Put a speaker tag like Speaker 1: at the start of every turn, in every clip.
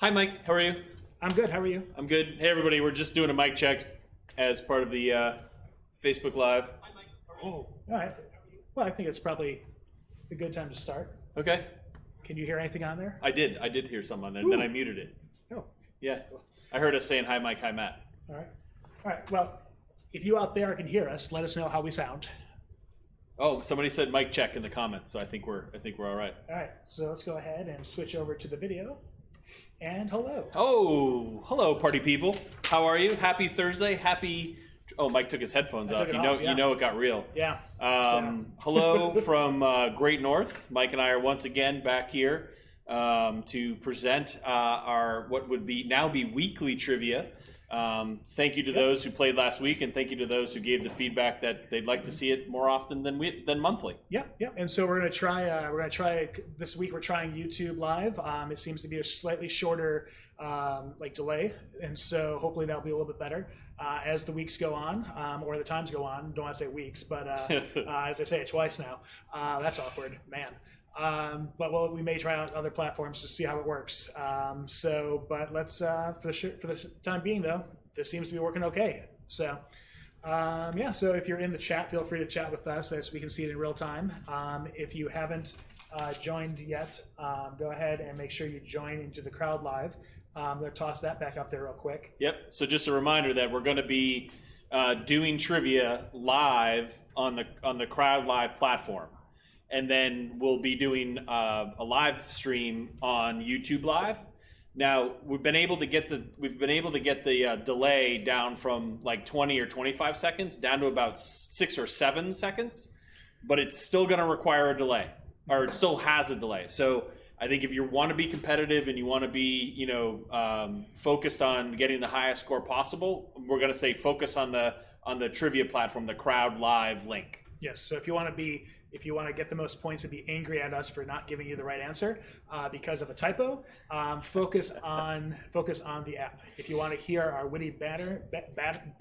Speaker 1: Hi, Mike. How are you?
Speaker 2: I'm good. How are you?
Speaker 1: I'm good. Hey, everybody. We're just doing a mic check as part of the Facebook Live. Hi, Mike.
Speaker 2: Oh, all right. Well, I think it's probably a good time to start.
Speaker 1: Okay.
Speaker 2: Can you hear anything on there?
Speaker 1: I did hear some on there, and then I muted it.
Speaker 2: Oh.
Speaker 1: Yeah. I heard us saying hi, Mike. Hi, Matt.
Speaker 2: All right. All right. Well, if you out there can hear us, let us know how we sound.
Speaker 1: Oh, somebody said mic check in the comments, so I think we're all right.
Speaker 2: All right. So let's go ahead and switch over to the video. And hello.
Speaker 1: Oh, hello, party people. How are you? Happy Thursday. Happy. Oh, Mike took his headphones off. You know it got real.
Speaker 2: Yeah.
Speaker 1: Hello from Great North. Mike and I are once again back here to present our what would now be weekly trivia. Thank you to those who played last week, and thank you to those who gave the feedback that they'd like to see it more often than monthly.
Speaker 2: Yep. And so we're gonna try this week. We're trying YouTube Live. It seems to be a slightly shorter delay, and so hopefully that'll be a little bit better as the weeks go on, or the times go on. Don't want to say weeks, but as I say it twice now, that's awkward, man. But we may try out other platforms to see how it works. But let's for the time being though, this seems to be working okay. So so if you're in the chat, feel free to chat with us as we can see it in real time. If you haven't joined yet, go ahead and make sure you join into the crowd live. I'm going to toss that back up there real quick.
Speaker 1: Yep. So just a reminder that we're going to be doing trivia live on the crowd live platform. And then we'll be doing a live stream on YouTube Live. Now we've been able to get the delay down from like 20 or 25 seconds down to about 6 or 7 seconds, but it's still going to require a delay, or it still has a delay. So I think if you want to be competitive and you want to be focused on getting the highest score possible, we're going to say focus on the trivia platform, the Crowd Live link.
Speaker 2: Yes. So if you want to get the most points and be angry at us for not giving you the right answer because of a typo, focus on the app. If you want to hear our witty banter,
Speaker 1: Yes.
Speaker 2: not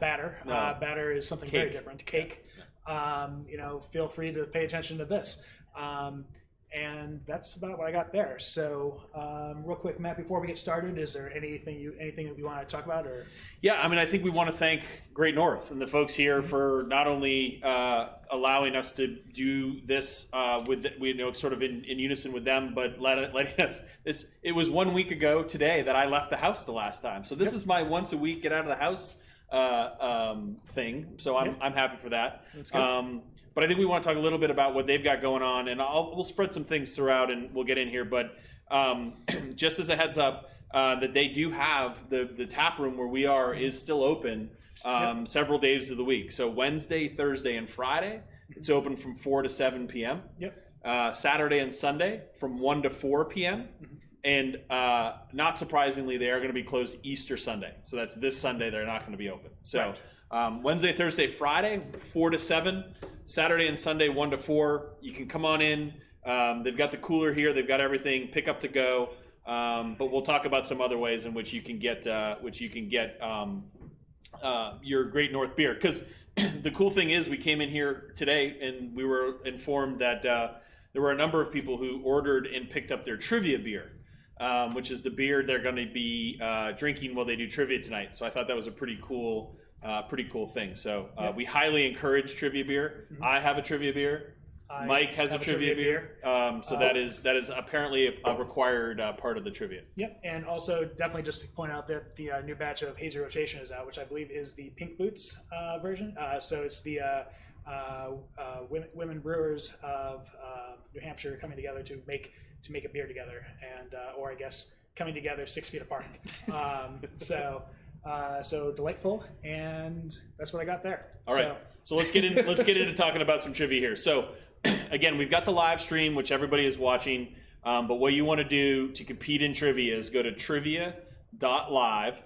Speaker 2: batter.
Speaker 1: No.
Speaker 2: Batter is something very different. Cake. Feel free to pay attention to this. And that's about what I got there. So, real quick, Matt, before we get started, is there anything that we want to talk about? Or
Speaker 1: yeah, I mean, I think we want to thank Great North and the folks here for not only allowing us to do this sort of in unison with them, but letting us. It was 1 week ago today that I left the house the last time. So this is my once a week get out of the house thing. So I'm happy for that.
Speaker 2: That's good.
Speaker 1: But I think we want to talk a little bit about what they've got going on, and we'll spread some things throughout, and we'll get in here. But just as a heads up, that they do have the tap room where we are is still open several days of the week. So Wednesday, Thursday, and Friday, it's open from 4 to 7 p.m.
Speaker 2: Yep.
Speaker 1: Saturday and Sunday from 1 to 4 p.m. And not surprisingly, they are going to be closed Easter Sunday. So that's this Sunday. They're not going to be open. So Wednesday, Thursday, Friday, 4 to 7. Saturday and Sunday, 1 to 4. You can come on in. They've got the cooler here. They've got everything. Pick up to go. But we'll talk about some other ways in which you can get your Great North beer. Because the cool thing is, we came in here today and we were informed that there were a number of people who ordered and picked up their trivia beer, which is the beer they're going to be drinking while they do trivia tonight. So I thought that was a pretty cool thing. So we highly encourage trivia beer. I have a trivia beer. Mike has a trivia beer. So that is apparently a required part of the trivia.
Speaker 2: Yep, and also definitely just to point out that the new batch of Hazy Rotation is out, which I believe is the Pink Boots version. So it's the women brewers of New Hampshire coming together to make a beer together, and or I guess coming together 6 feet apart. So delightful, and that's what I got there.
Speaker 1: All right, so let's get into talking about some trivia here. So again, we've got the live stream, which everybody is watching. But what you want to do to compete in trivia is go to trivia.live,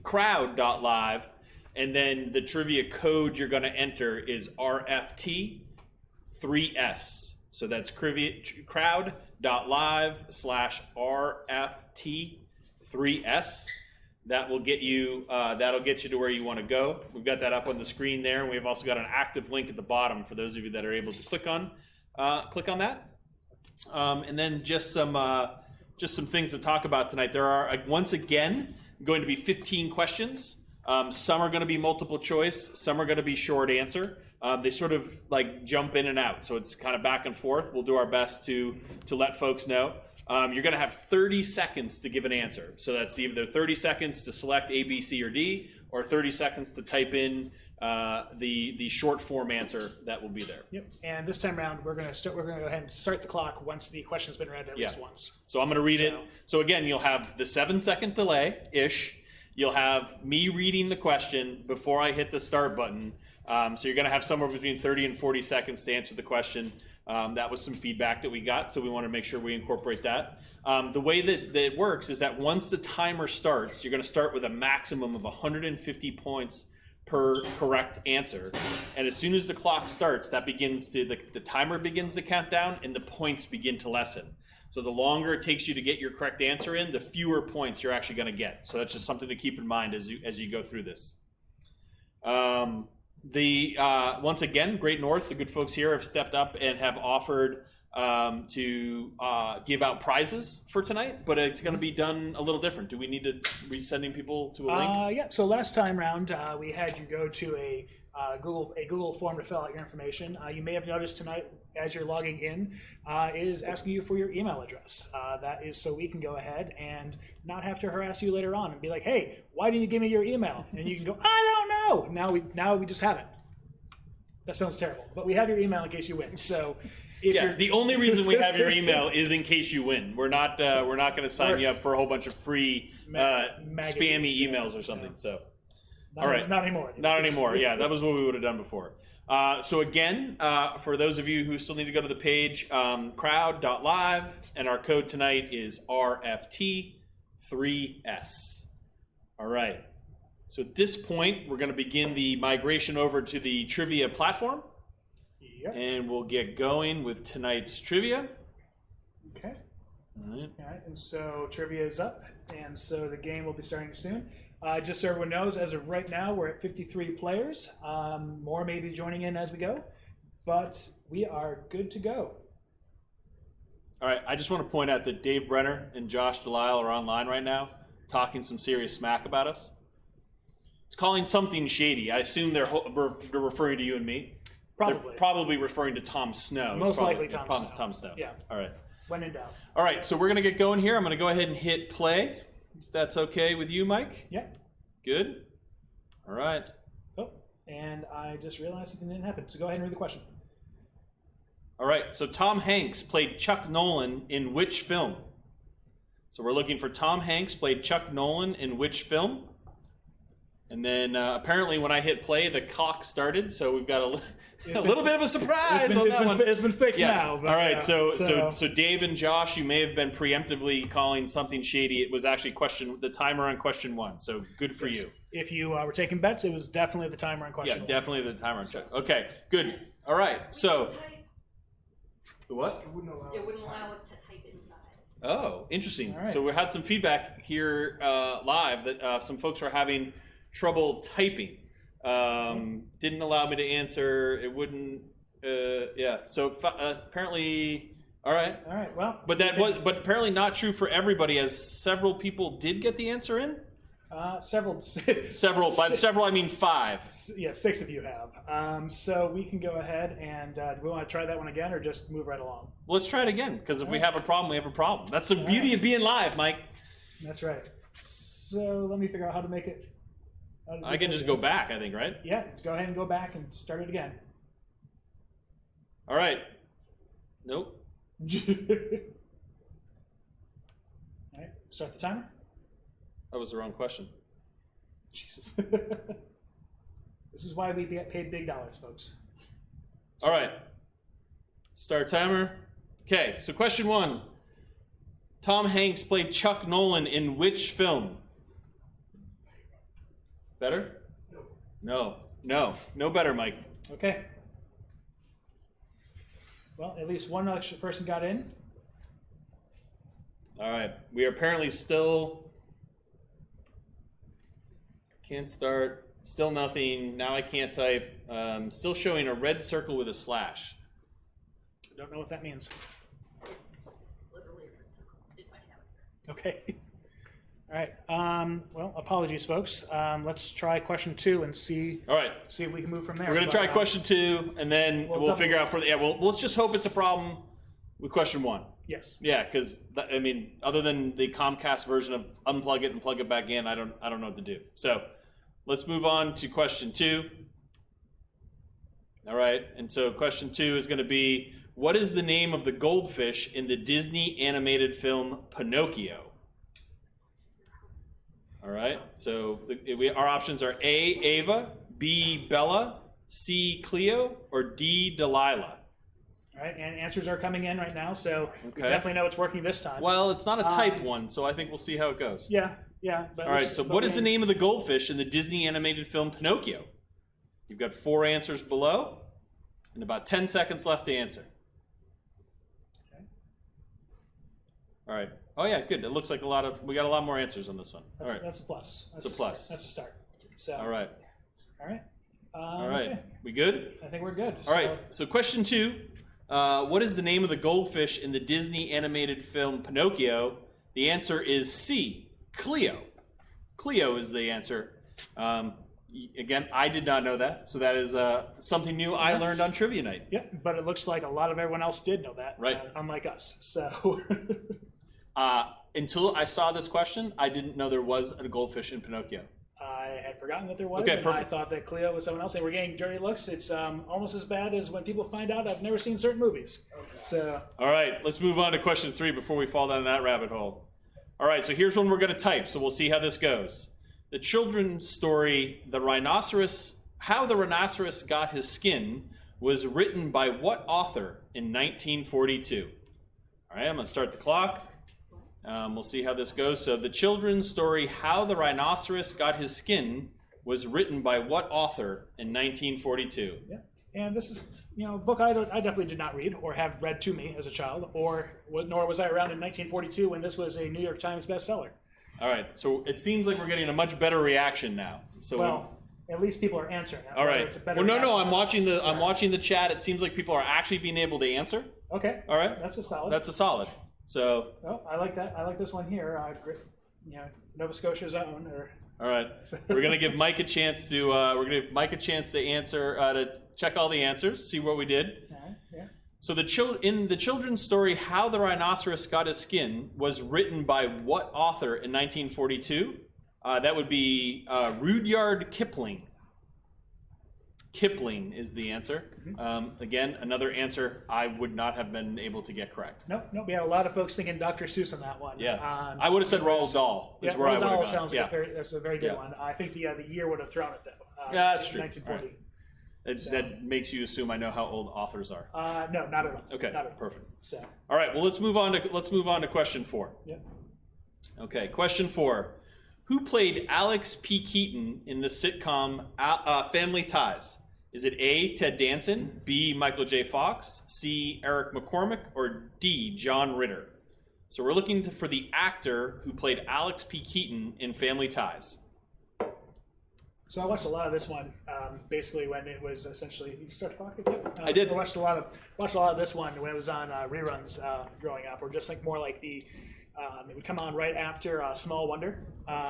Speaker 1: crowd.live, and then the trivia code you're going to enter is RFT3S. So that's crowd.live/RFT3S. That'll get you to where you want to go. We've got that up on the screen there, and we've also got an active link at the bottom for those of you that are able to click on that. And then just some things to talk about tonight. There are, once again, going to be 15 questions. Some are going to be multiple choice. Some are going to be short answer. They sort of like jump in and out, so it's kind of back and forth. We'll do our best to let folks know. You're going to have 30 seconds to give an answer. So that's either 30 seconds to select A, B, C, or D, or 30 seconds to type in the short form answer that will be there.
Speaker 2: Yep. And this time around, we're going to go ahead and start the clock once the question's been read at least once.
Speaker 1: So I'm going to read it. So again, you'll have the 7-second delay-ish. You'll have me reading the question before I hit the start button. So you're going to have somewhere between 30 and 40 seconds to answer the question. That was some feedback that we got, so we want to make sure we incorporate that. The way that it works is that once the timer starts, you're going to start with a maximum of 150 points per correct answer. And as soon as the clock starts, that begins to the timer begins to count down and the points begin to lessen. So the longer it takes you to get your correct answer in, the fewer points you're actually going to get. So that's just something to keep in mind as you go through this. Once again, Great North, the good folks here have stepped up and have offered to give out prizes for tonight, but it's going to be done a little different. Do we need to be sending people to a link?
Speaker 2: Yeah. So last time round, we had you go to a Google form to fill out your information. You may have noticed tonight, as you're logging in, is asking you for your email address. That is so we can go ahead and not have to harass you later on and be like, "Hey, why didn't you give me your email?" And you can go, "I don't know." Now we just have it. That sounds terrible, but we have your email in case you win. So.
Speaker 1: The only reason we have your email is in case you win. We're not going to sign you up for a whole bunch of free spammy emails or something. So. All right.
Speaker 2: Not anymore.
Speaker 1: Not anymore. Yeah, that was what we would have done before. So again, for those of you who still need to go to the page, crowd.live, and our code tonight is RFT3S. All right. So at this point, we're going to begin the migration over to the trivia platform.
Speaker 2: Yep.
Speaker 1: And we'll get going with tonight's trivia.
Speaker 2: Okay.
Speaker 1: All right.
Speaker 2: All right. And so trivia is up, and so the game will be starting soon. Just so everyone knows, as of right now, we're at 53 players. More may be joining in as we go, but we are good to go.
Speaker 1: All right. I just want to point out that Dave Brenner and Josh Delisle are online right now, talking some serious smack about us. It's calling something shady. I assume they're referring to you and me.
Speaker 2: Probably.
Speaker 1: They're probably referring to Tom Snow.
Speaker 2: Most likely Tom Snow.
Speaker 1: Tom Snow.
Speaker 2: Yeah.
Speaker 1: All right.
Speaker 2: When in doubt.
Speaker 1: All right, so we're going to get going here. I'm going to go ahead and hit play, if that's okay with you, Mike.
Speaker 2: Yeah.
Speaker 1: Good. All right.
Speaker 2: Oh, and I just realized something didn't happen. So go ahead and read the question.
Speaker 1: All right, so Tom Hanks played Chuck Nolan in which film? So we're looking for Tom Hanks played Chuck Nolan in which film? And then apparently when I hit play, the clock started, so we've got a little bit of a surprise on that one.
Speaker 2: It's been fixed now. But
Speaker 1: all right, so Dave and Josh, you may have been preemptively calling something shady. It was actually the timer on question 1, so good for you.
Speaker 2: If you were taking bets, it was definitely the timer on question 1.
Speaker 1: Yeah, definitely the timer on question. Okay, good. All right, so... The what?
Speaker 3: It wouldn't allow it to type inside.
Speaker 1: Oh, interesting.
Speaker 2: Right.
Speaker 1: So we had some feedback here live that some folks are having trouble typing. Didn't allow me to answer. It wouldn't. Yeah. So apparently, all right.
Speaker 2: All right. Well,
Speaker 1: but but apparently not true for everybody, as several people did get the answer in.
Speaker 2: Several.
Speaker 1: Several. By several, I mean 5.
Speaker 2: Yeah, 6 of you have. So we can go ahead and do we want to try that one again, or just move right along?
Speaker 1: Well, let's try it again, because if we have a problem, we have a problem. That's the beauty of being live, Mike.
Speaker 2: That's right. So let me figure out how to make it.
Speaker 1: I can just go back, I think, right?
Speaker 2: Yeah, let's go ahead and go back and start it again.
Speaker 1: All right. Nope.
Speaker 2: All right, start the timer.
Speaker 1: That was the wrong question.
Speaker 2: Jesus. This is why we get paid big dollars, folks.
Speaker 1: All right. Start timer. Okay, so question 1. Tom Hanks played Chuck Nolan in which film? Better? No better, Mike.
Speaker 2: Okay. Well, at least one extra person got in.
Speaker 1: All right. We are apparently still... Can't start. Still nothing. Now I can't type. Still showing a red circle with a slash.
Speaker 2: Don't know what that means. Okay. All right. Well, apologies, folks. Let's try question 2 and see
Speaker 1: All right.
Speaker 2: if we can move from there.
Speaker 1: We're going to try question 2, and then we'll figure out for the... Yeah, well, let's just hope it's a problem with question 1.
Speaker 2: Yes.
Speaker 1: Yeah, because, I mean, other than the Comcast version of unplug it and plug it back in, I don't know what to do. So let's move on to question 2. All right. And so question 2 is going to be, what is the name of the goldfish in the Disney animated film Pinocchio? All right, so our options are A, Ava, B, Bella, C, Cleo, or D, Delilah.
Speaker 2: All right, and answers are coming in right now, so we
Speaker 1: Okay.
Speaker 2: definitely know it's working this time.
Speaker 1: Well, it's not a type one, so I think we'll see how it goes.
Speaker 2: Yeah. But
Speaker 1: All right, so what is the name of the goldfish in the Disney animated film Pinocchio? You've got 4 answers below, and about 10 seconds left to answer.
Speaker 2: Okay.
Speaker 1: All right. Oh yeah, good. It looks like we got a lot more answers on this one. All right.
Speaker 2: That's a plus.
Speaker 1: That's a plus.
Speaker 2: That's a start. So.
Speaker 1: All right.
Speaker 2: All right.
Speaker 1: All right.
Speaker 2: Okay.
Speaker 1: We good?
Speaker 2: I think we're good.
Speaker 1: All right. So question 2. What is the name of the goldfish in the Disney animated film Pinocchio? The answer is C, Cleo. Cleo is the answer. Again, I did not know that, so that is something new I learned on Trivia Night.
Speaker 2: Yeah, but it looks like a lot of everyone else did know that,
Speaker 1: Right.
Speaker 2: Unlike us. So.
Speaker 1: Until I saw this question, I didn't know there was a goldfish in Pinocchio.
Speaker 2: I had forgotten that there was,
Speaker 1: Okay,
Speaker 2: and
Speaker 1: perfect.
Speaker 2: I thought that Cleo was someone else. And we're getting dirty looks. It's almost as bad as when people find out I've never seen certain movies. Okay. So.
Speaker 1: All right, let's move on to question 3 before we fall down that rabbit hole. All right, so here's one we're going to type, so we'll see how this goes. The children's story, How the Rhinoceros Got His Skin, was written by what author in 1942? All right, I'm going to start the clock. We'll see how this goes. So the children's story, How the Rhinoceros Got His Skin, was written by what author in 1942?
Speaker 2: Yeah, and this is a book I definitely did not read or have read to me as a child, nor was I around in 1942 when this was a New York Times bestseller.
Speaker 1: All right, so it seems like we're getting a much better reaction now. So
Speaker 2: well, at least people are answering it.
Speaker 1: all right.
Speaker 2: It's a better
Speaker 1: Well, no,
Speaker 2: reaction.
Speaker 1: I'm watching the chat. It seems like people are actually being able to answer.
Speaker 2: Okay.
Speaker 1: All right,
Speaker 2: That's a solid.
Speaker 1: that's a solid. So
Speaker 2: Oh, I like that. I like this one here. Nova Scotia's own.
Speaker 1: all right, we're gonna give Mike a chance to answer to check all the answers, see what we did.
Speaker 2: Yeah.
Speaker 1: So in the children's story, How the Rhinoceros Got His Skin, was written by what author in 1942? That would be Rudyard Kipling. Kipling is the answer. Again, another answer I would not have been able to get correct.
Speaker 2: Nope. We had a lot of folks thinking Dr. Seuss on that one.
Speaker 1: Yeah, I would have said Roald Dahl. Is where I
Speaker 2: Roald
Speaker 1: would have
Speaker 2: Dahl
Speaker 1: gone.
Speaker 2: sounds like
Speaker 1: Yeah.
Speaker 2: that's a very good one. I think the year would have thrown it though.
Speaker 1: Yeah, that's true.
Speaker 2: 1940.
Speaker 1: That makes you assume I know how old authors are.
Speaker 2: No, not at all.
Speaker 1: Okay,
Speaker 2: Not at all.
Speaker 1: perfect.
Speaker 2: So.
Speaker 1: All right, well let's move on to question 4.
Speaker 2: Yeah.
Speaker 1: Okay, question 4. Who played Alex P. Keaton in the sitcom Family Ties? Is it A, Ted Danson, B, Michael J. Fox, C, Eric McCormick, or D, John Ritter? So we're looking for the actor who played Alex P. Keaton in Family Ties.
Speaker 2: So I watched a lot of this one, basically when it was essentially. You start talking.
Speaker 1: I did.
Speaker 2: I watched a lot of this one when it was on reruns growing up, or just like more like the. It would come on right after Small Wonder.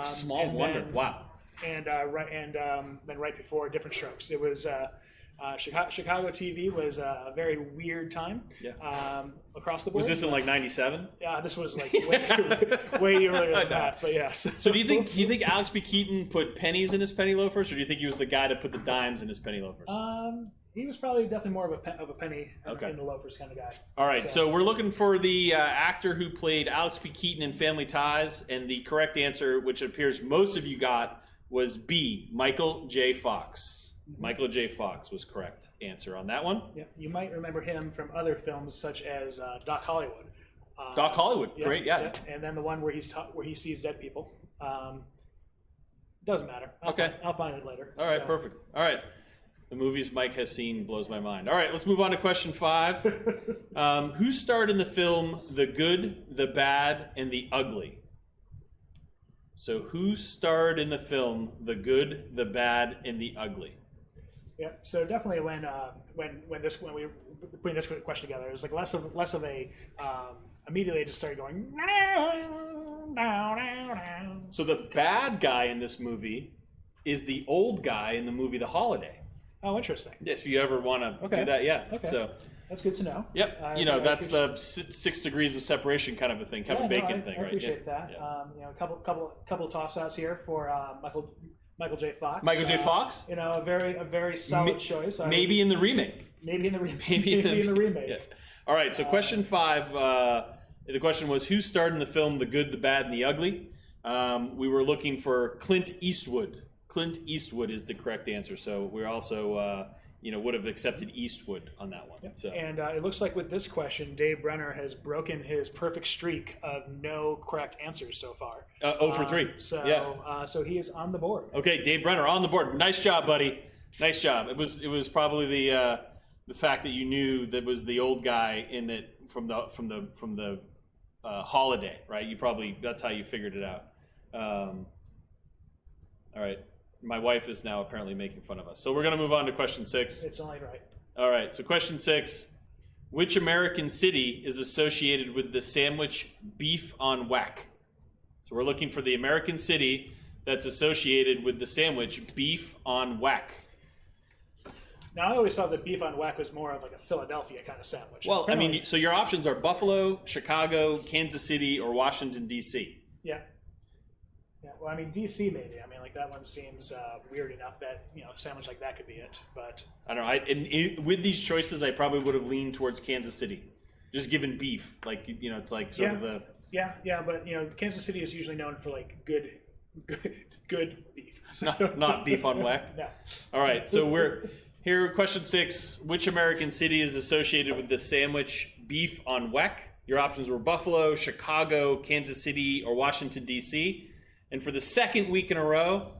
Speaker 1: Small Wonder. Wow.
Speaker 2: And then right before Different Strokes. It was Chicago TV was a very weird time.
Speaker 1: Yeah.
Speaker 2: Across the board.
Speaker 1: Was this in like '97?
Speaker 2: Yeah, this was like way earlier than that. But yes.
Speaker 1: So do you think Alex P. Keaton put pennies in his penny loafers, or do you think he was the guy that put the dimes in his penny loafers?
Speaker 2: He was probably definitely more of a penny
Speaker 1: Okay.
Speaker 2: in the loafers kind of guy.
Speaker 1: All right, so we're looking for the actor who played Alex P. Keaton in Family Ties, and the correct answer, which it appears most of you got, was B, Michael J. Fox. Mm-hmm. Michael J. Fox was correct answer on that one.
Speaker 2: Yeah, you might remember him from other films such as Doc Hollywood.
Speaker 1: Doc Hollywood, great, yeah.
Speaker 2: And then the one where where he sees dead people. Doesn't matter. I'll find it later.
Speaker 1: All right, perfect. All right. The movies Mike has seen blows my mind. All right, let's move on to question 5. Who starred in the film The Good, the Bad, and the Ugly? So who starred in the film The Good, the Bad, and the Ugly?
Speaker 2: Yeah, so definitely when we were putting this question together, it was like less of a immediately I just started going
Speaker 1: So the bad guy in this movie is the old guy in the movie The Holiday.
Speaker 2: Oh, interesting.
Speaker 1: If you ever want to do that, yeah.
Speaker 2: Okay.
Speaker 1: So
Speaker 2: that's good to know.
Speaker 1: yep, that's the 6 degrees of separation kind of a thing, Kevin Bacon thing,
Speaker 2: I
Speaker 1: right?
Speaker 2: appreciate that.
Speaker 1: Yeah.
Speaker 2: A couple toss-outs here for Michael J. Fox.
Speaker 1: Michael J. Fox,
Speaker 2: a very solid choice.
Speaker 1: Maybe in the remake.
Speaker 2: Maybe in the remake.
Speaker 1: Maybe in the
Speaker 2: remake.
Speaker 1: Yeah. All right. So question 5. The question was, who starred in the film The Good, the Bad, and the Ugly? We were looking for Clint Eastwood. Clint Eastwood is the correct answer. So we're also, would have accepted Eastwood on that one.
Speaker 2: Yep.
Speaker 1: So.
Speaker 2: And it looks like with this question, Dave Brenner has broken his perfect streak of no correct answers so far.
Speaker 1: 0 for 3.
Speaker 2: So he is on the board.
Speaker 1: Okay, Dave Brenner on the board. Nice job, buddy. Nice job. It was probably the fact that you knew that was the old guy in it from the Holiday, right? That's how you figured it out. All right. My wife is now apparently making fun of us. So we're going to move on to question 6.
Speaker 2: It's only right.
Speaker 1: All right. So question 6. Which American city is associated with the sandwich beef on whack? So we're looking for the American city that's associated with the sandwich beef on whack.
Speaker 2: Now, I always thought that beef on whack was more of like a Philadelphia kind of sandwich.
Speaker 1: Well, apparently, so your options are Buffalo, Chicago, Kansas City, or Washington, D.C.
Speaker 2: Yeah. Well, D.C. maybe. That one seems weird enough that, a sandwich like that could be it. But
Speaker 1: I don't know. With these choices, I probably would have leaned towards Kansas City. Just given beef. It's like sort of the...
Speaker 2: Yeah, but, Kansas City is usually known for, good beef. So.
Speaker 1: Not beef on whack?
Speaker 2: No.
Speaker 1: All right, so we're... Here, question 6. Which American city is associated with the sandwich beef on whack? Your options were Buffalo, Chicago, Kansas City, or Washington, D.C. And for the second week in a row,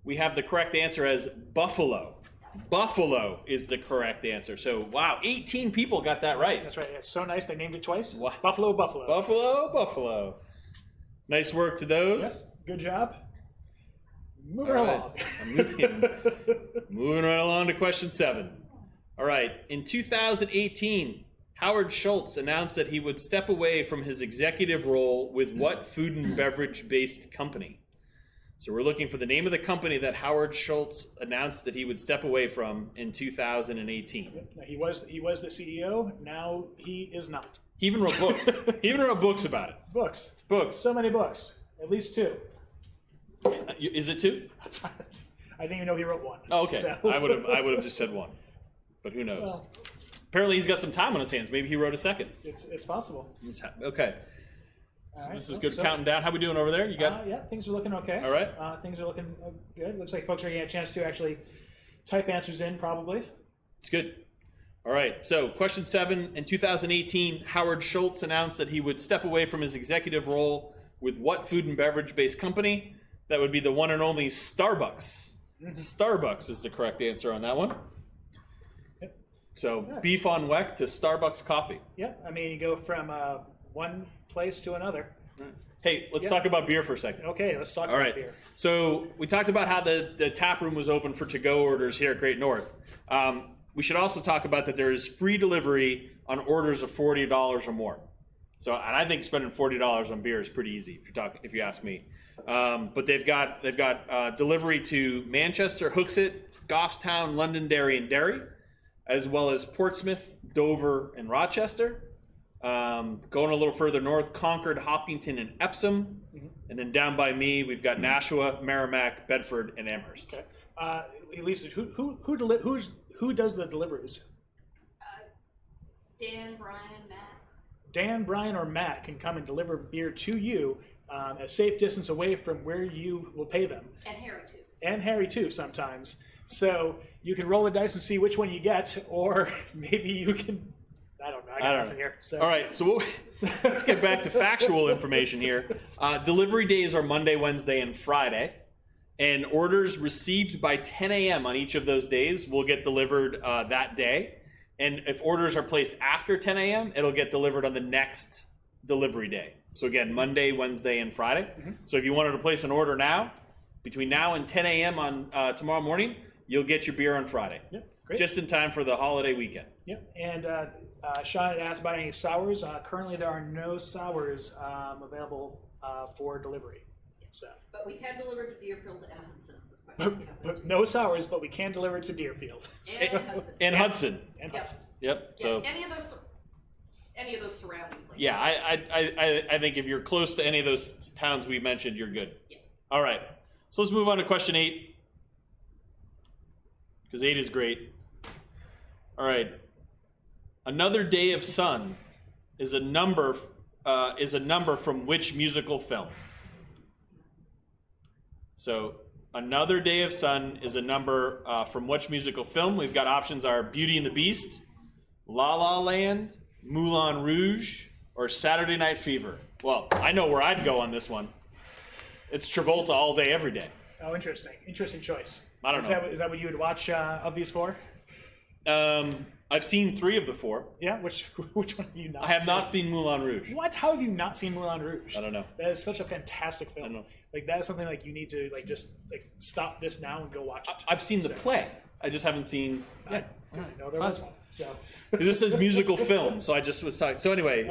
Speaker 1: we have the correct answer as Buffalo. Buffalo is the correct answer. So, wow, 18 people got that right.
Speaker 2: That's right. It's so nice they named it twice.
Speaker 1: Wow.
Speaker 2: Buffalo.
Speaker 1: Buffalo. Nice work to those.
Speaker 2: Yep. Good job. Moving
Speaker 1: All
Speaker 2: along.
Speaker 1: right. Moving right along to question 7. All right. In 2018, Howard Schultz announced that he would step away from his executive role with what food and beverage-based company? So we're looking for the name of the company that Howard Schultz announced that he would step away from in 2018.
Speaker 2: He was the CEO. Now he is not.
Speaker 1: He even wrote books. He even wrote books about it.
Speaker 2: Books.
Speaker 1: So
Speaker 2: many books. At least 2.
Speaker 1: Is it 2?
Speaker 2: I didn't even know he wrote 1.
Speaker 1: Oh, okay.
Speaker 2: So.
Speaker 1: I would have just said 1, but who knows?
Speaker 2: Well,
Speaker 1: apparently, he's got some time on his hands. Maybe he wrote a second.
Speaker 2: It's possible.
Speaker 1: Okay.
Speaker 2: All
Speaker 1: So
Speaker 2: right.
Speaker 1: this is good. Counting down. How we doing over there? You got?
Speaker 2: Yeah, things are looking okay.
Speaker 1: All right.
Speaker 2: Things are looking good. Looks like folks are getting a chance to actually type answers in, probably.
Speaker 1: It's good. All right. So question 7. In 2018, Howard Schultz announced that he would step away from his executive role with what food and beverage-based company? That would be the one and only Starbucks. Mm-hmm. Starbucks is the correct answer on that one.
Speaker 2: Yep.
Speaker 1: So beef on whack to Starbucks coffee.
Speaker 2: Yep. You go from one place to another.
Speaker 1: Hey, let's talk about beer for a second.
Speaker 2: Okay, let's talk about beer.
Speaker 1: So we talked about how the tap room was open for to-go orders here at Great North. We should also talk about that there is free delivery on orders of $40 or more. So, and I think spending $40 on beer is pretty easy if you ask me. But they've got delivery to Manchester, Hooksett, Goffstown, Londonderry, and Derry, as well as Portsmouth, Dover, and Rochester. Going a little further north, Concord, Hopkinton, and Epsom. Mm-hmm. And then down by me, we've got Nashua, Merrimack, Bedford, and Amherst.
Speaker 2: Okay. Lisa, who does the deliveries?
Speaker 3: Dan, Brian, Matt.
Speaker 2: Dan, Brian, or Matt can come and deliver beer to you a safe distance away from where you will pay them.
Speaker 3: And Harry, too.
Speaker 2: And Harry, too, sometimes. So you can roll the dice and see which one you get, or maybe you can... I don't know. I got nothing here. So.
Speaker 1: All right, so let's get back to factual information here. Delivery days are Monday, Wednesday, and Friday. And orders received by 10 a.m. on each of those days will get delivered that day. And if orders are placed after 10 a.m., it'll get delivered on the next delivery day. So again, Monday, Wednesday, and Friday. Mm-hmm. So if you wanted to place an order now, between now and 10 a.m. on tomorrow morning, you'll get your beer on Friday.
Speaker 2: Yep, great.
Speaker 1: Just in time for the holiday weekend.
Speaker 2: Yep, and Sean had asked about any sours. Currently, there are no sours available for delivery. So,
Speaker 3: But we can deliver to Deerfield and Hudson.
Speaker 2: no sours, but we can deliver to Deerfield.
Speaker 3: And Hudson.
Speaker 1: And Hudson.
Speaker 2: And
Speaker 3: Yep.
Speaker 2: Hudson.
Speaker 1: Yep. So
Speaker 3: Yeah, any of those surrounding places.
Speaker 1: yeah, I think if you're close to any of those towns we mentioned, you're good.
Speaker 3: Yeah.
Speaker 1: All right. So let's move on to question 8. Because 8 is great. All right. Another Day of Sun is a number from which musical film? So, Another Day of Sun is a number from which musical film? We've got options are Beauty and the Beast, La La Land, Moulin Rouge, or Saturday Night Fever. Well, I know where I'd go on this one. It's Travolta all day, every day.
Speaker 2: Oh, interesting. Interesting choice.
Speaker 1: I don't know.
Speaker 2: Is that what you would watch of these 4?
Speaker 1: I've seen 3 of the 4.
Speaker 2: Yeah, which one have you not
Speaker 1: I have not seen Moulin Rouge.
Speaker 2: What? How have you not seen Moulin Rouge?
Speaker 1: I don't know.
Speaker 2: That is such a fantastic film.
Speaker 1: I know.
Speaker 2: Like, that is something like you need to just stop this now and go watch it.
Speaker 1: I've seen the play. I just haven't seen. Yeah.
Speaker 2: I didn't know there was one. So
Speaker 1: This says musical film, so I just was talking. So anyway,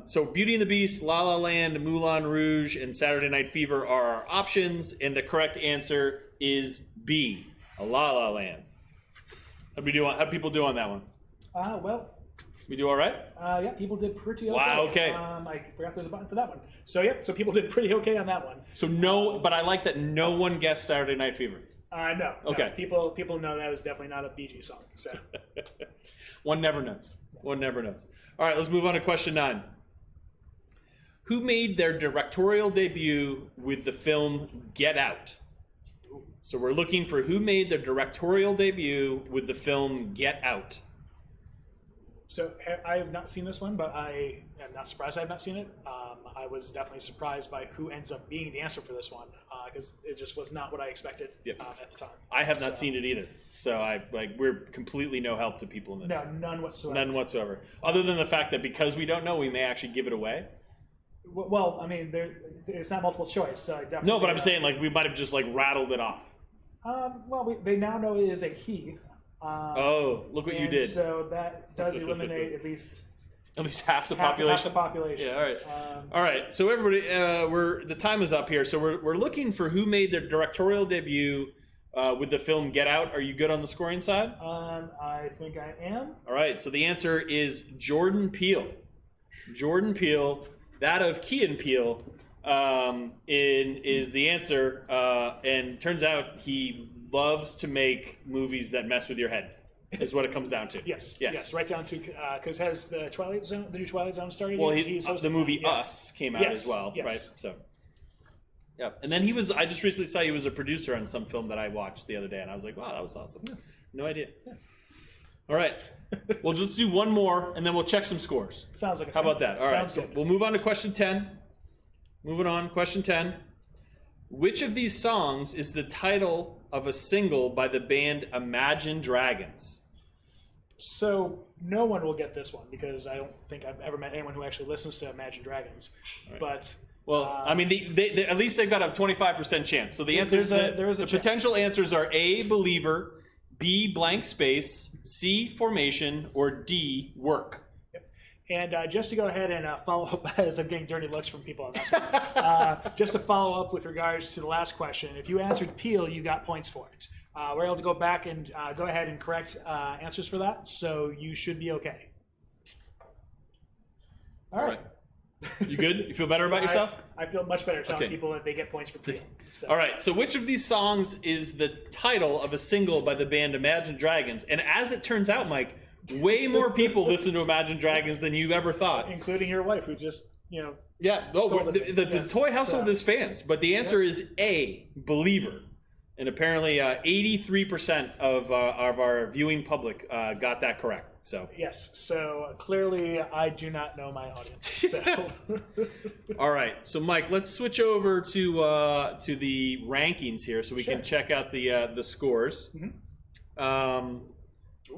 Speaker 1: so Beauty and the Beast, La La Land, Moulin Rouge, and Saturday Night Fever are our options, and the correct answer is B, a La La Land. How people do on that one?
Speaker 2: Well,
Speaker 1: We do all right?
Speaker 2: yeah, people did pretty okay.
Speaker 1: Wow, okay.
Speaker 2: I forgot there's a button for that one. So yeah, so people did pretty okay on that one.
Speaker 1: So no, but I like that no one guessed Saturday Night Fever.
Speaker 2: No.
Speaker 1: Okay.
Speaker 2: No. People know that was definitely not a Bee Gees song. So
Speaker 1: One never knows. One never knows. All right, let's move on to question 9. Who made their directorial debut with the film Get Out? So we're looking for who made their directorial debut with the film Get Out.
Speaker 2: So I have not seen this one, but I am not surprised I have not seen it. I was definitely surprised by who ends up being the answer for this one because it just was not what I expected at the time.
Speaker 1: I have not seen it either, so we're completely no help to people in this.
Speaker 2: No, none whatsoever.
Speaker 1: None whatsoever. Other than the fact that because we don't know, we may actually give it away.
Speaker 2: Well, I mean, it's not multiple choice, so I definitely.
Speaker 1: No, but I'm saying we might have just rattled it off.
Speaker 2: Well, they now know it is a he.
Speaker 1: Oh, look what you did.
Speaker 2: So that does eliminate at least
Speaker 1: half the population.
Speaker 2: Half the population.
Speaker 1: Yeah. All right. All right. So everybody, the time is up here. So we're looking for who made their directorial debut with the film Get Out. Are you good on the scoring side?
Speaker 2: I think I am.
Speaker 1: All right. So the answer is Jordan Peele. Jordan Peele, that of Key and Peele, is the answer. And turns out he loves to make movies that mess with your head. Is what it comes down to.
Speaker 2: Yes. Right down to because has the Twilight Zone, the new Twilight Zone started?
Speaker 1: Well, the movie Us came out as well,
Speaker 2: yes.
Speaker 1: right? So, yeah. And then I just recently saw he was a producer on some film that I watched the other day, and I was like, wow, that was awesome. Yeah. No idea. Yeah. All right. Well, let's do one more, and then we'll check some scores.
Speaker 2: Sounds like a
Speaker 1: How about that? All right.
Speaker 2: Sounds good.
Speaker 1: We'll move on to question 10. Moving on, question 10. Which of these songs is the title of a single by the band Imagine Dragons?
Speaker 2: So no one will get this one because I don't think I've ever met anyone who actually listens to Imagine Dragons. Right. But
Speaker 1: I mean, they at least they've got a 25% chance. So the answer the potential answers are A, Believer, B, blank space, C, Formation, or D, Work.
Speaker 2: Yep. And just to go ahead and follow up, as I'm getting dirty looks from people on this one, just to follow up with regards to the last question, if you answered Peel, you got points for it. We're able to go back and go ahead and correct answers for that, so you should be okay. All right.
Speaker 1: You good? You feel better about yourself?
Speaker 2: I feel much better telling people that they get points for Peel. So.
Speaker 1: All right, so which of these songs is the title of a single by the band Imagine Dragons? And as it turns out, Mike, way more people listen to Imagine Dragons than you ever thought.
Speaker 2: Including your wife, who just, Yeah.
Speaker 1: The toy household is fans, but the answer is A, Believer. And apparently 83% of our viewing public got that correct. So
Speaker 2: yes, so clearly I do not know my audience. So.
Speaker 1: All right, so Mike, let's switch over to the rankings here, so we can check out the scores. Mm-hmm.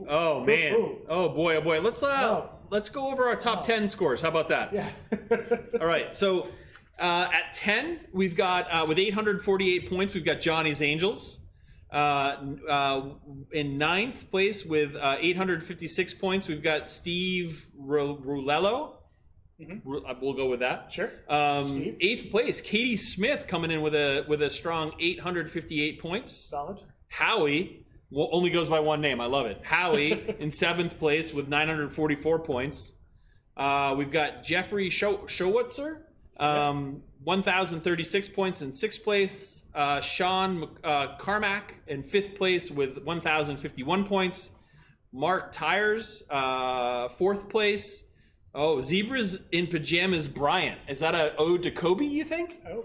Speaker 1: Oh man! Ooh. Oh boy! Let's go over our top 10 scores. How about that?
Speaker 2: Yeah.
Speaker 1: All right, so. At 10, we've got, with 848 points, we've got Johnny's Angels. In ninth place with 856 points, we've got Steve Rulello. We'll go with that.
Speaker 2: Sure. Steve.
Speaker 1: Eighth place, Katie Smith coming in with a strong 858 points.
Speaker 2: Solid.
Speaker 1: Howie only goes by one name. I love it. Howie in seventh place with 944 points. We've got Jeffrey Schowitzer, 1,036 points in sixth place. Sean Carmack in fifth place with 1,051 points. Mark Tyers, fourth place. Oh, Zebras in Pajamas Bryant. Is that a ode to Kobe, you think?
Speaker 2: Oh,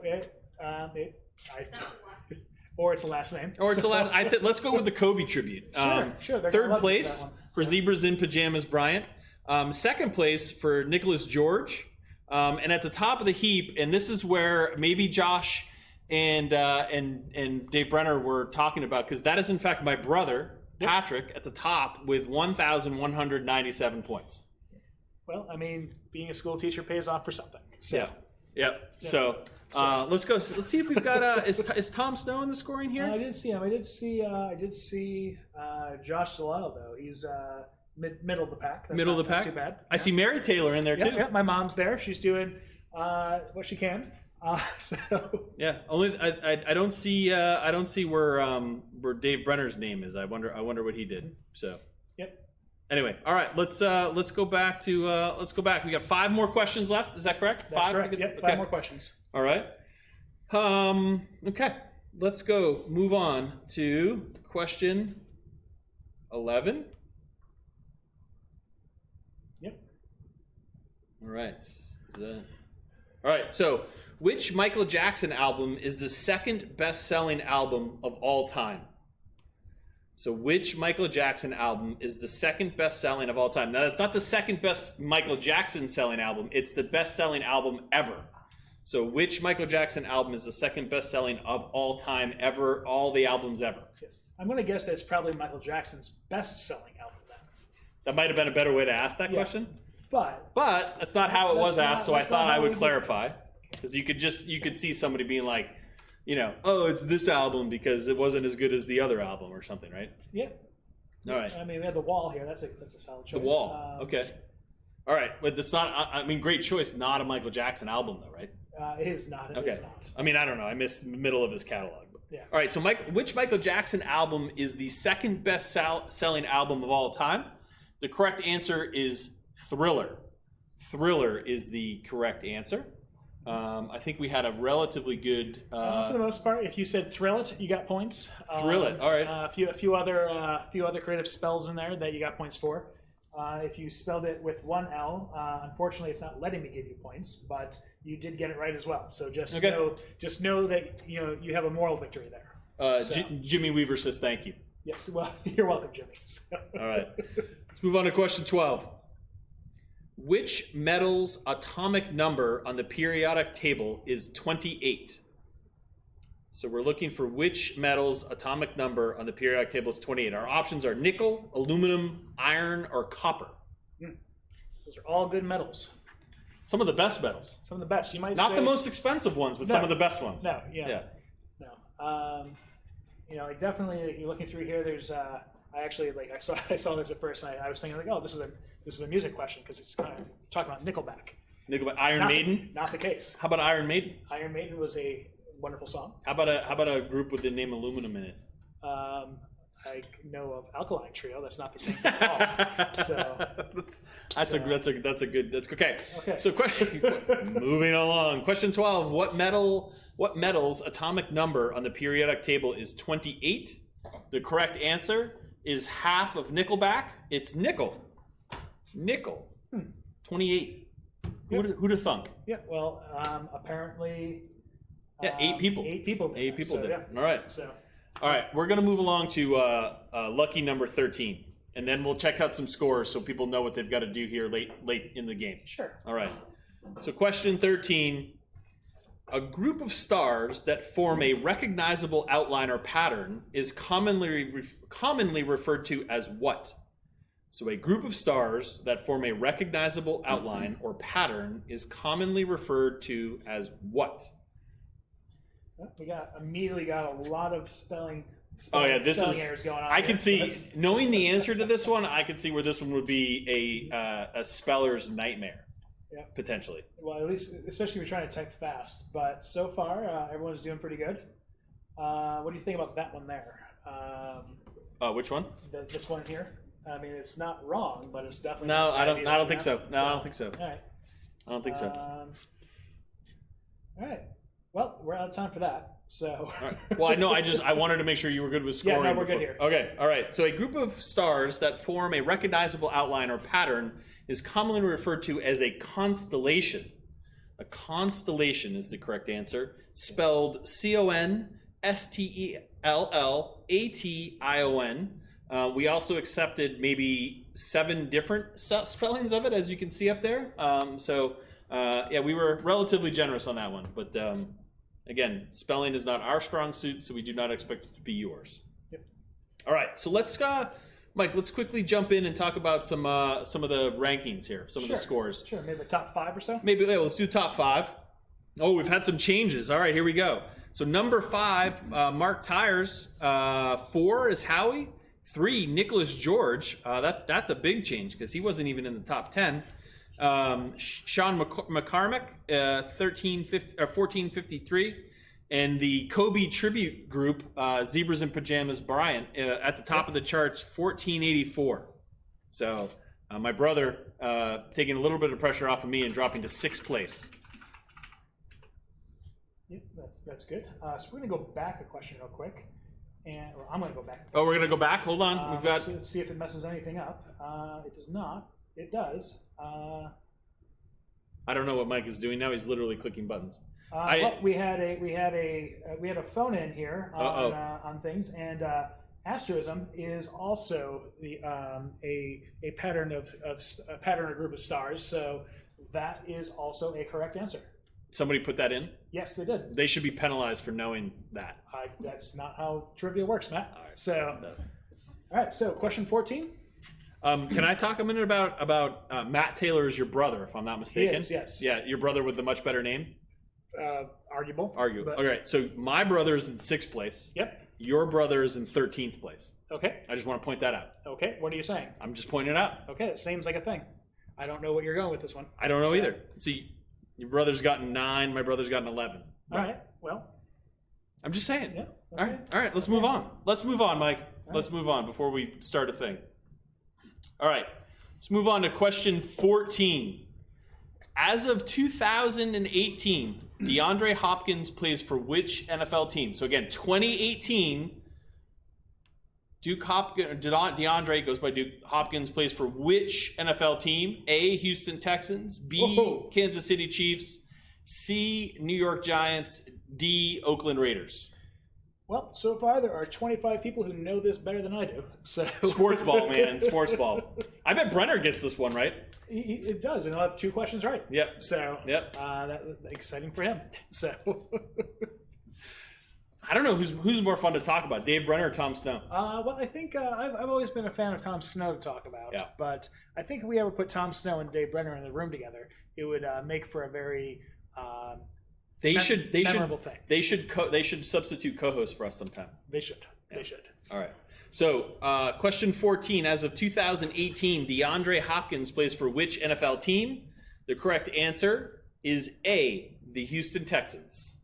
Speaker 2: or it's a last name.
Speaker 1: Or it's a last. Let's go with the Kobe tribute.
Speaker 2: Sure.
Speaker 1: Third place for Zebras in Pajamas Bryant. Second place for Nicholas George. And at the top of the heap, and this is where maybe Josh and Dave Brenner were talking about, because that is in fact my brother, Patrick, at the top with 1,197 points.
Speaker 2: Well, I mean, being a school teacher pays off for something. So.
Speaker 1: Yeah. So let's go. Let's see if we've got. Is Tom Snow in the scoring here?
Speaker 2: I didn't see him. I did see Josh Delisle though. He's middle of the pack. That's
Speaker 1: middle of the pack.
Speaker 2: Not too bad.
Speaker 1: I see Mary Taylor in there too.
Speaker 2: Yeah, my mom's there. She's doing what she can.
Speaker 1: Yeah. Only I don't see where Dave Brenner's name is. I wonder what he did. So.
Speaker 2: Yep.
Speaker 1: Anyway, all right. Let's go back to We got 5 more questions left. Is that correct?
Speaker 2: That's
Speaker 1: 5?
Speaker 2: correct. Yep. 5 more questions.
Speaker 1: All right. Okay. Let's go. Move on to question 11.
Speaker 2: Yep.
Speaker 1: All right. All right. So, which Michael Jackson album is the second best-selling album of all time? So which Michael Jackson album is the second best-selling of all time? Now, that's not the second best Michael Jackson selling album. It's the best-selling album ever. So which Michael Jackson album is the second best-selling of all time ever, all the albums ever?
Speaker 2: Yes. I'm going to guess that it's probably Michael Jackson's best-selling album then.
Speaker 1: That might have been a better way to ask that question.
Speaker 2: But
Speaker 1: that's not how it was asked, so I thought I would clarify.
Speaker 2: This.
Speaker 1: Because you could see somebody being like, oh, it's this album because it wasn't as good as the other album or something, right?
Speaker 2: Yeah.
Speaker 1: All right.
Speaker 2: I mean, we have The Wall here. That's a solid choice.
Speaker 1: The Wall. Okay. All right. But that's not, great choice. Not a Michael Jackson album, though, right?
Speaker 2: It is not. It is not.
Speaker 1: I mean, I don't know. I missed the middle of his catalog. But.
Speaker 2: Yeah.
Speaker 1: All right. So, which Michael Jackson album is the second best-selling album of all time? The correct answer is Thriller. Thriller is the correct answer. I think we had a relatively good.
Speaker 2: For the most part, if you said "thrill it," you got points.
Speaker 1: Thrill it. All right.
Speaker 2: A few other creative spells in there that you got points for. If you spelled it with one L, unfortunately, it's not letting me give you points, but you did get it right as well. So just know that you have a moral victory there.
Speaker 1: Jimmy Weaver says thank you.
Speaker 2: Yes. Well, you're welcome, Jimmy.
Speaker 1: All right. Let's move on to question 12. Which metal's atomic number on the periodic table is 28? So we're looking for which metal's atomic number on the periodic table is 28. Our options are nickel, aluminum, iron, or copper.
Speaker 2: Those are all good metals.
Speaker 1: Some of the best metals.
Speaker 2: Some of the best. You might
Speaker 1: Not
Speaker 2: say,
Speaker 1: the most expensive ones, but some of the best ones.
Speaker 2: No, No. Like definitely, you're looking through here. There's, I saw this at first, and I was thinking like, oh, this is a music question because it's kind of talking about Nickelback.
Speaker 1: Iron Maiden.
Speaker 2: Not the case.
Speaker 1: How about Iron Maiden?
Speaker 2: Iron Maiden was a wonderful song.
Speaker 1: How about a group with the name Aluminum in it?
Speaker 2: I know of Alkaline Trio. That's not the same thing at all.
Speaker 1: That's okay.
Speaker 2: Okay.
Speaker 1: So moving along. Question 12. What metal's atomic number on the periodic table is 28? The correct answer is half of Nickelback. It's nickel. 28. Who'd have thunk?
Speaker 2: Yeah. Well, apparently.
Speaker 1: 8 people.
Speaker 2: 8 people.
Speaker 1: 8 people did.
Speaker 2: Yeah.
Speaker 1: All right. All right, we're going to move along to lucky number 13, and then we'll check out some scores so people know what they've got to do here late in the game.
Speaker 2: Sure.
Speaker 1: All right. So question 13, a group of stars that form a recognizable outline or pattern is commonly referred to as what? So a group of stars that form a recognizable outline or pattern is commonly referred to as what?
Speaker 2: We immediately got a lot of spelling
Speaker 1: This
Speaker 2: spelling errors going on.
Speaker 1: I can
Speaker 2: here,
Speaker 1: see,
Speaker 2: but-
Speaker 1: knowing the answer to this one, I can see where this one would be a speller's nightmare.
Speaker 2: Yeah.
Speaker 1: Potentially.
Speaker 2: Well, at least, especially if you're trying to type fast. But so far, everyone's doing pretty good. What do you think about that one there?
Speaker 1: Which one?
Speaker 2: This one here. I mean, it's not wrong, but it's definitely.
Speaker 1: No, I don't.
Speaker 2: either,
Speaker 1: I don't think so. No, I don't think so.
Speaker 2: All right.
Speaker 1: I don't think so.
Speaker 2: All right. Well, we're out of time for that. So.
Speaker 1: All right. Well, I know. I wanted to make sure you were good with scoring.
Speaker 2: Yeah, no, we're good here.
Speaker 1: Okay. All right. So a group of stars that form a recognizable outline or pattern is commonly referred to as a constellation. A constellation is the correct answer, spelled CONSTELLATION. We also accepted maybe 7 different spellings of it, as you can see up there. We were relatively generous on that one. But again, spelling is not our strong suit, so we do not expect it to be yours.
Speaker 2: Yep.
Speaker 1: All right, so let's, Mike, let's quickly jump in and talk about some of the rankings here, some of the scores.
Speaker 2: Sure, maybe the top 5 or so.
Speaker 1: Maybe let's do top 5. Oh, we've had some changes. All right, here we go. So number 5, Mark Tyers. 4 is Howie. 3, Nicholas George. That's a big change because he wasn't even in the top 10. Sean McCormick, 1453. And the Kobe tribute group, Zebras in Pajamas Bryant, at the top of the charts, 1484. So my brother taking a little bit of pressure off of me and dropping to 6th place.
Speaker 2: Yep, that's good. So we're going to go back a question real quick. Or I'm going to go back.
Speaker 1: Oh, we're going to go back? Hold on. We've got.
Speaker 2: Let's see if it messes anything up. It does not. It does.
Speaker 1: I don't know what Mike is doing now. He's literally clicking buttons.
Speaker 2: Well, we had a phone in here on things, and asterism is also a pattern of a pattern or group of stars. So that is also a correct answer.
Speaker 1: Somebody put that in?
Speaker 2: Yes, they did.
Speaker 1: They should be penalized for knowing that.
Speaker 2: That's not how trivia works, Matt.
Speaker 1: All right.
Speaker 2: So,
Speaker 1: No.
Speaker 2: all right. So, question 14.
Speaker 1: Can I talk a minute about Matt Taylor is your brother, if I'm not mistaken?
Speaker 2: He is, yes.
Speaker 1: Yeah, your brother with the much better name?
Speaker 2: Arguable.
Speaker 1: Arguable.
Speaker 2: But,
Speaker 1: All right, so my brother is in 6th place.
Speaker 2: Yep.
Speaker 1: Your brother is in 13th place.
Speaker 2: Okay.
Speaker 1: I just want to point that out.
Speaker 2: Okay. What are you saying?
Speaker 1: I'm just pointing it out.
Speaker 2: Okay. It seems like a thing. I don't know what you're going with this one.
Speaker 1: I don't know either. See, your brother's gotten 9, my brother's gotten 11.
Speaker 2: All right. Well.
Speaker 1: I'm just saying.
Speaker 2: Yeah.
Speaker 1: Okay. All right. Let's move on. Let's move on, Mike. Let's move on before we start a thing. All right. Let's move on to question 14. As of 2018, DeAndre Hopkins plays for which NFL team? So again, 2018, DeAndre goes by Duke Hopkins, plays for which NFL team? A, Houston Texans. B,
Speaker 2: Whoa.
Speaker 1: Kansas City Chiefs. C, New York Giants. D, Oakland Raiders.
Speaker 2: Well, so far there are 25 people who know this better than I do. So
Speaker 1: Sports ball, man. Sports ball. I bet Brenner gets this one right.
Speaker 2: It does, and he'll have 2 questions right.
Speaker 1: Yep.
Speaker 2: So
Speaker 1: Yep.
Speaker 2: that's exciting for him. So
Speaker 1: I don't know who's more fun to talk about, Dave Brenner or Tom Snow.
Speaker 2: well, I think I've always been a fan of Tom Snow to talk about.
Speaker 1: Yeah.
Speaker 2: But I think if we ever put Tom Snow and Dave Brenner in the room together, it would make for a very memorable thing.
Speaker 1: They should substitute co-host for us sometime.
Speaker 2: They should.
Speaker 1: Yeah.
Speaker 2: They should.
Speaker 1: All right. So, question 14. As of 2018, DeAndre Hopkins plays for which NFL team? The correct answer is A, the Houston Texans.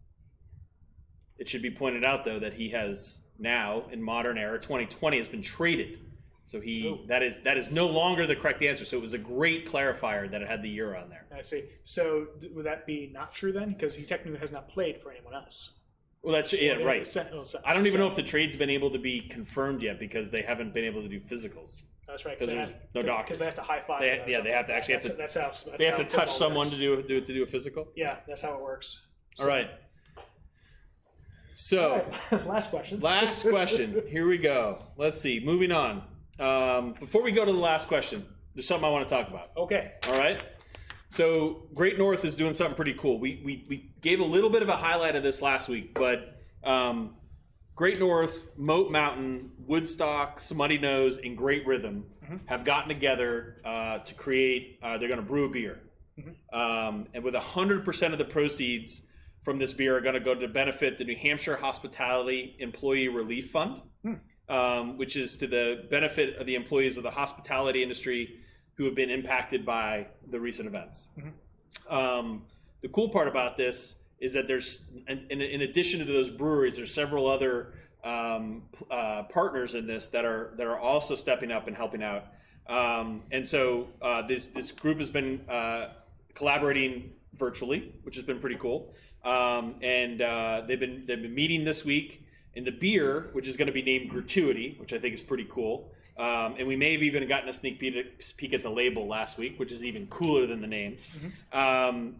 Speaker 1: It should be pointed out, though, that he has now, in modern era, 2020, has been traded. So that is no longer the correct answer. So it was a great clarifier that it had the year on there.
Speaker 2: I see. So would that be not true then? Because he technically has not played for anyone else.
Speaker 1: Well, that's right. I don't even know if the trade's been able to be confirmed yet because they haven't been able to do physicals.
Speaker 2: That's right.
Speaker 1: Because there's no doctor.
Speaker 2: Because they have to high five.
Speaker 1: They have to actually
Speaker 2: That's how.
Speaker 1: They have to touch someone to do a physical.
Speaker 2: Yeah, that's how it works.
Speaker 1: All right. So,
Speaker 2: all right. Last question.
Speaker 1: Last question. Here we go. Let's see. Moving on. Before we go to the last question, there's something I want to talk about.
Speaker 2: Okay.
Speaker 1: All right. So Great North is doing something pretty cool. We gave a little bit of a highlight of this last week, but Great North, Moat Mountain, Woodstock, Smutty Nose, and Great Rhythm have gotten together to create. They're going to brew a beer, and with 100% of the proceeds from this beer are going to go to benefit the New Hampshire Hospitality Employee Relief Fund, which is to the benefit of the employees of the hospitality industry who have been impacted by the recent events. The cool part about this is that there's, in addition to those breweries, there's several other partners in this that are also stepping up and helping out. And so this group has been collaborating virtually, which has been pretty cool. And they've been meeting this week. And the beer, which is going to be named Gratuity, which I think is pretty cool. And we may have even gotten a sneak peek at the label last week, which is even cooler than the name.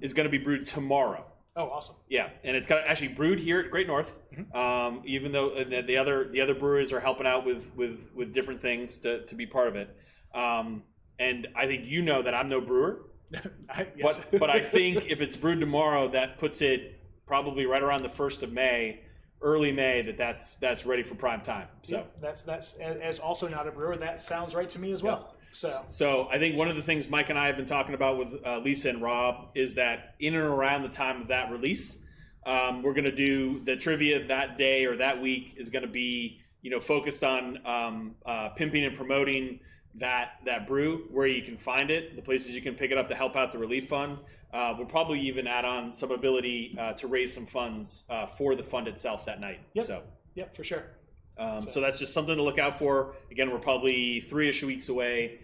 Speaker 1: Is going to be brewed tomorrow.
Speaker 2: Oh, awesome!
Speaker 1: Yeah, and it's got actually brewed here at Great North. Even though the other breweries are helping out with different things to be part of it. And I think you know that I'm no brewer.
Speaker 2: Yes.
Speaker 1: But I think if it's brewed tomorrow, that puts it probably right around the 1st of May, early May, that's ready for prime time. So
Speaker 2: that's as also not a brewer, that sounds right to me as well.
Speaker 1: So I think one of the things Mike and I have been talking about with Lisa and Rob is that in and around the time of that release, we're going to do the trivia that day or that week is going to be focused on pimping and promoting that brew, where you can find it, the places you can pick it up to help out the relief fund. We'll probably even add on some ability to raise some funds for the fund itself that night.
Speaker 2: Yep, for sure.
Speaker 1: So that's just something to look out for. Again, we're probably 3-ish weeks away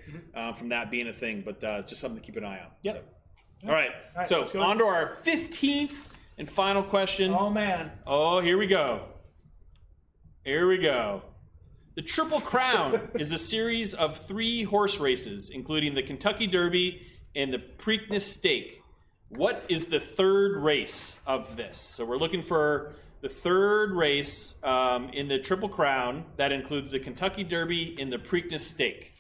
Speaker 1: from that being a thing, but just something to keep an eye on.
Speaker 2: Yep.
Speaker 1: So. All right, so on to our 15th and final question.
Speaker 2: Oh, man.
Speaker 1: Oh, here we go. The Triple Crown is a series of 3 horse races, including the Kentucky Derby and the Preakness Stake. What is the third race of this? So we're looking for the third race in the Triple Crown that includes the Kentucky Derby and the Preakness Stake.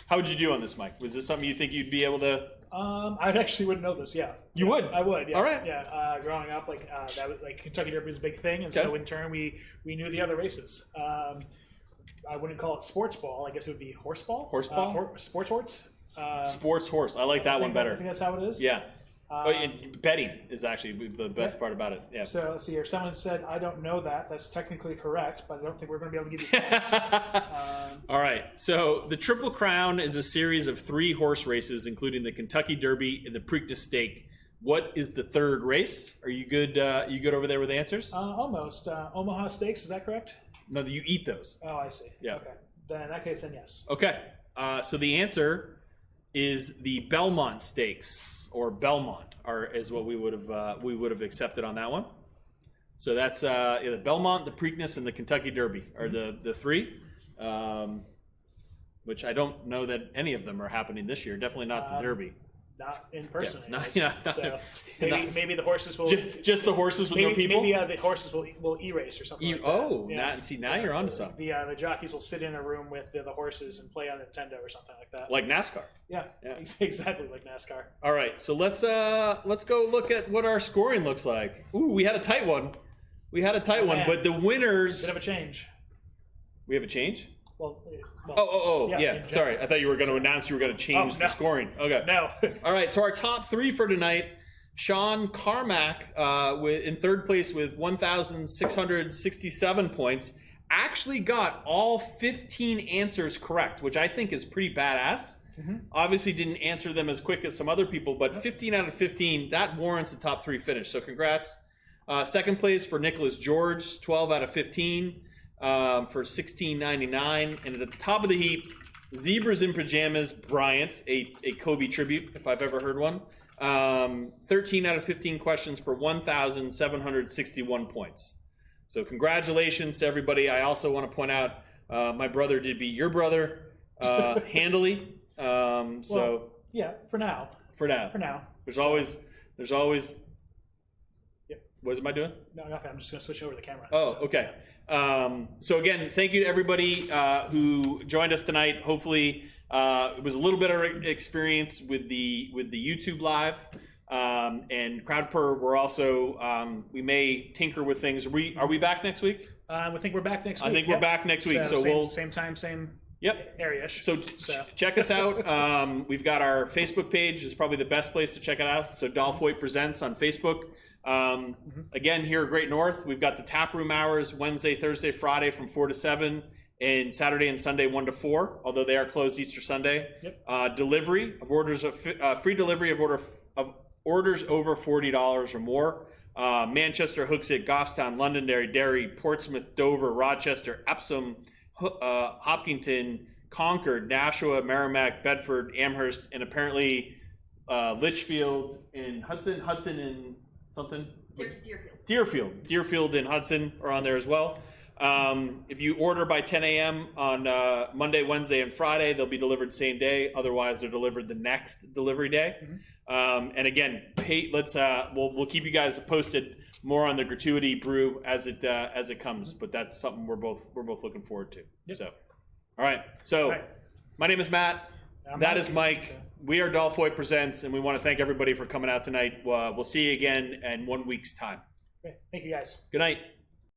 Speaker 1: How would you do on this, Mike? Was this something you think you'd be able to?
Speaker 2: I actually wouldn't know this. Yeah,
Speaker 1: you would.
Speaker 2: I would. Yeah.
Speaker 1: All right.
Speaker 2: Yeah, growing up, that was Kentucky Derby was a big thing, and so in turn we knew the other races. I wouldn't call it sports ball. I guess it would be horseball.
Speaker 1: Horseball.
Speaker 2: Sports horse.
Speaker 1: Sports horse. I like that one better.
Speaker 2: I think that's how it is.
Speaker 1: Yeah. Betting is actually the best part about it. Yeah.
Speaker 2: So here, someone said, I don't know that. That's technically correct, but I don't think we're going to be able to give you points.
Speaker 1: All right. So the Triple Crown is a series of 3 horse races, including the Kentucky Derby and the Preakness Stake. What is the third race? Are you good? You good over there with answers?
Speaker 2: Almost. Omaha Steaks, is that correct?
Speaker 1: No, you eat those.
Speaker 2: Oh, I see.
Speaker 1: Yeah.
Speaker 2: Okay. Then in that case, then yes.
Speaker 1: Okay. So the answer is the Belmont Stakes, or Belmont, is what we would have accepted on that one. So that's the Belmont, the Preakness, and the Kentucky Derby are the 3. Which I don't know that any of them are happening this year. Definitely not the Derby.
Speaker 2: Not in person.
Speaker 1: Yeah,
Speaker 2: so maybe the horses will
Speaker 1: just the horses with no people.
Speaker 2: Maybe the horses will e-race or something. Like that.
Speaker 1: Now you're onto something.
Speaker 2: The jockeys will sit in a room with the horses and play on Nintendo or something like that.
Speaker 1: Like NASCAR.
Speaker 2: Yeah. Exactly like NASCAR.
Speaker 1: All right, so let's go look at what our scoring looks like. Ooh, we had a tight one. But the winners.
Speaker 2: Bit of a change.
Speaker 1: We have a change.
Speaker 2: Well,
Speaker 1: yeah. Sorry, I thought you were going to announce you were going to change the scoring. Okay.
Speaker 2: No.
Speaker 1: All right, so our top 3 for tonight: Sean Carmack in third place with 1,667 points. Actually got all 15 answers correct, which I think is pretty badass. Obviously didn't answer them as quick as some other people, but 15 out of 15, that warrants a top 3 finish. So congrats. Second place for Nicholas George, 12 out of 15. For $16.99, and at the top of the heap, Zebras in Pajamas, Bryant, a Kobe tribute if I've ever heard one. 13 out of 15 questions for 1,761 points. So congratulations to everybody. I also want to point out my brother did beat your brother handily.
Speaker 2: Yeah, for now. There's
Speaker 1: always.
Speaker 2: Yep.
Speaker 1: What am I doing?
Speaker 2: No, nothing. I'm just going to switch over the camera.
Speaker 1: Oh, okay. So again, thank you to everybody who joined us tonight. Hopefully, it was a little bit of experience with the YouTube live and CrowdPur. We're also we may tinker with things. Are we back next week?
Speaker 2: I think we're back next week.
Speaker 1: I think we're back next week. So we'll
Speaker 2: same time, same.
Speaker 1: Yep.
Speaker 2: Area-ish.
Speaker 1: So check us out. We've got our Facebook page is probably the best place to check it out. So Dolph Hoyt Presents on Facebook. Again, here at Great North, we've got the tap room hours Wednesday, Thursday, Friday from 4 to 7, and Saturday and Sunday 1 to 4, although they are closed Easter Sunday.
Speaker 2: Yep.
Speaker 1: Delivery of orders, free delivery of orders over $40 or more. Manchester, Hooksett, Goffstown, Londonderry, Derry, Portsmouth, Dover, Rochester, Epsom, Hopkinton, Concord, Nashua, Merrimack, Bedford, Amherst, and apparently Litchfield and Hudson and something. Deerfield and Hudson are on there as well. If you order by 10 a.m. on Monday, Wednesday, and Friday, they'll be delivered same day. Otherwise, they're delivered the next delivery day. And again, we'll keep you guys posted more on the gratuity brew as it comes. But that's something we're both looking forward to.
Speaker 2: Yep.
Speaker 1: So, all right. So, my name is Matt. That is Mike. We are Dolph Hoyt Presents, and we want to thank everybody for coming out tonight. We'll see you again in 1 week's time.
Speaker 2: Okay. Thank you, guys.
Speaker 1: Good night.